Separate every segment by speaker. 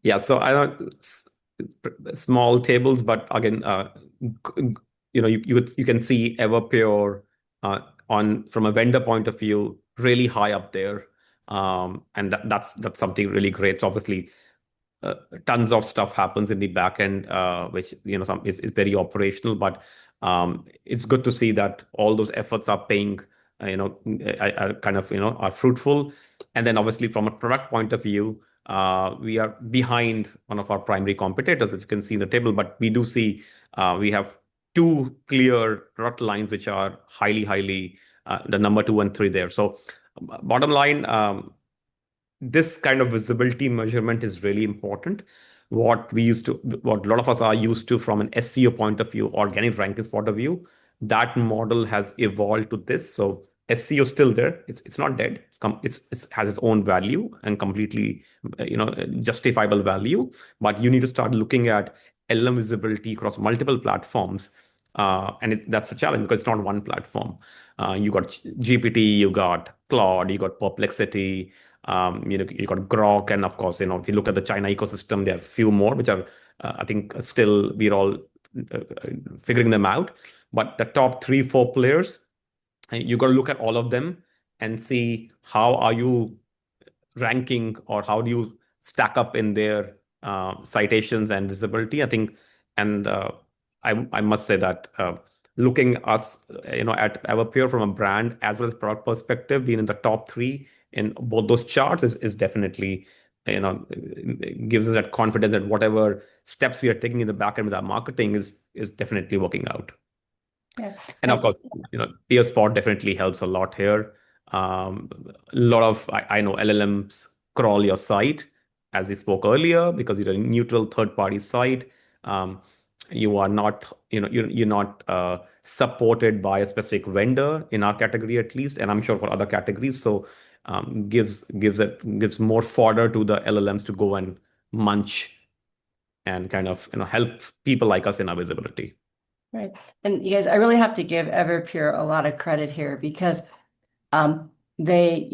Speaker 1: Yeah, so I don't small tables, but again, you can see Everpure uh, on from a vendor point of view, really high up there, and that's something really great. So obviously, uh, tons of stuff happens in the back end, which some is very operational, but it's good to see that all those efforts are paying, are kind of are fruitful. And then obviously from a product point of view, we are behind one of our primary competitors, as you can see in the table, but we do see we have two clear product lines which are highly the number two and three there. So bottom line, this kind of visibility measurement is really important. What a lot of us are used to from an SEO point of view, organic rankings point of view, that model has evolved to this. So SEO is still there. It's not dead. It's has its own value and completely, justifiable value. But you need to start looking at LLM visibility across multiple platforms. And that's a challenge because it's not one platform. You got GPT, you got Claude, you got Perplexity, you got Grok, and of course, if you look at the China ecosystem, there are a few more which are, I think, still we're all figuring them out. But the top three, four players, you got to look at all of them and see how are you ranking or how do you stack up in their citations and visibility. I think, and I must say that looking us, at Everpure from a brand as well as product perspective, being in the top three in both those charts is definitely, gives us that confidence that whatever steps we are taking in the back end with our marketing is definitely working out.
Speaker 2: Yeah.
Speaker 1: And of course, PeerSpot definitely helps a lot here. A lot of I know LLMs crawl your site, as we spoke earlier, because you're a neutral third-party site. You are not, you're not supported by a specific vendor in our category at least, and I'm sure for other categories. So gives more fodder to the LLMs to go and munch and kind of help people like us in our visibility.
Speaker 2: Right. And you guys, I really have to give Everpure a lot of credit here because they,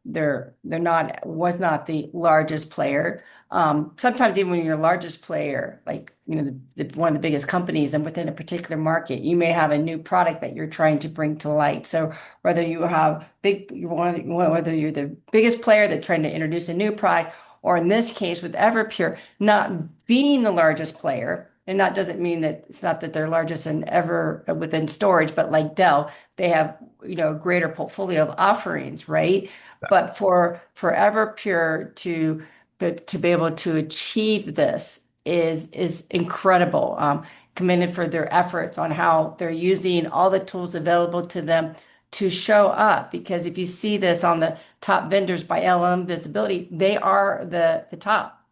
Speaker 2: they're not was not the largest player. Sometimes even when you're the largest player, like one of the biggest companies and within a particular market, you may have a new product that you're trying to bring to light. So whether you have whether you're the biggest player that's trying to introduce a new product, or in this case with Everpure, not being the largest player. And that doesn't mean that it's not that they're largest in ever within storage, but like Dell, they have a greater portfolio of offerings, right? But for Everpure to be able to achieve this is incredible. Commended for their efforts on how they're using all the tools available to them to show up. Because if you see this on the top vendors by LLM visibility, they are the top.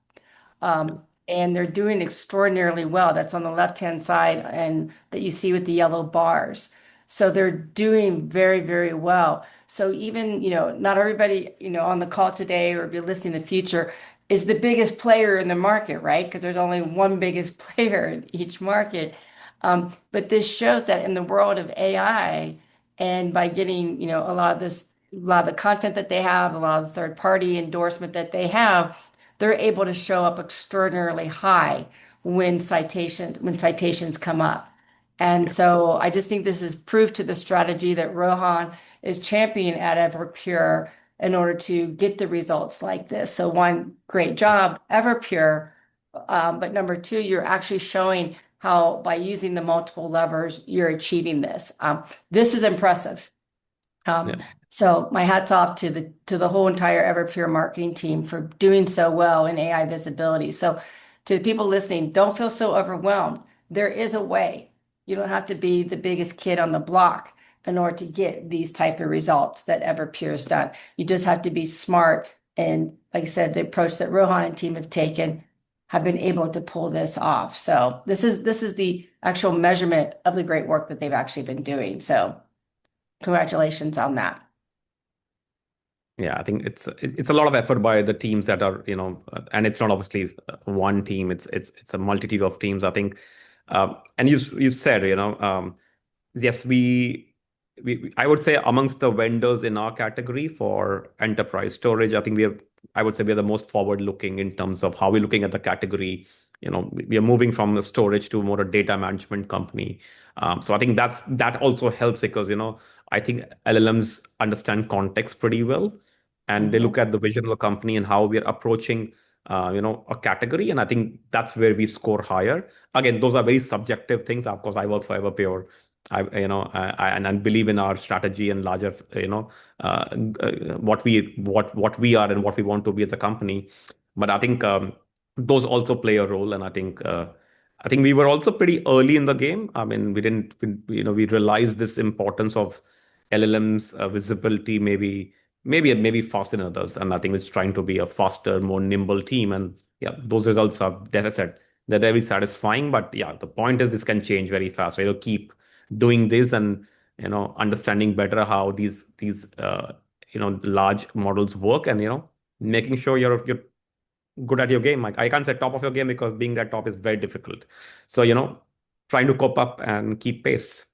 Speaker 2: And they're doing extraordinarily well. That's on the left-hand side, and that you see with the yellow bars. So they're doing very, very well. So even, not everybody, on the call today or be listening in the future is the biggest player in the market, right? Because there's only one biggest player in each market. But this shows that in the world of AI, and by getting, a lot of the content that they have, a lot of the third-party endorsement that they have, they're able to show up extraordinarily high when citations come up. And so I just think this is proof to the strategy that Rohan is championing at Everpure in order to get the results like this. So one, great job, Everpure. But number two, you're actually showing how by using the multiple levers, you're achieving this. This is impressive.
Speaker 1: Yeah.
Speaker 2: So my hat's off to the whole entire Everpure marketing team for doing so well in AI visibility. So to the people listening, don't feel so overwhelmed. There is a way. You don't have to be the biggest kid on the block in order to get these type of results that Everpure's done. You just have to be smart. And like I said, the approach that Rohan and team have taken have been able to pull this off. So this is the actual measurement of the great work that they've actually been doing. So congratulations on that.
Speaker 1: Yeah, I think it's a lot of effort by the teams that are, and it's not obviously one team. It's a multitude of teams. I think, and you said, yes, I would say amongst the vendors in our category for enterprise storage, I think we have I would say we are the most forward looking in terms of how we're looking at the category. We are moving from a storage to more a data management company. So I think that also helps because I think LLMs understand context pretty well, and they look
Speaker 2: Mhm.
Speaker 1: at the vision of the company and how we are approaching a category. And I think that's where we score higher. Again, those are very subjective things. Of course, I work for Everpure. And I believe in our strategy and larger, what we are and what we want to be as a company. But I think those also play a role, and I think we were also pretty early in the game. I mean, we realized this importance of LLMs visibility, maybe faster than others, and I think it's trying to be a faster, more nimble team. And yeah, those results are, as I said, they're very satisfying. But yeah, the point is this can change very fast. So you'll keep doing this and understanding better how these large models work, and making sure you're good at your game. Like, I can't say top of your game because being that top is very difficult. So trying to cope up and keep pace.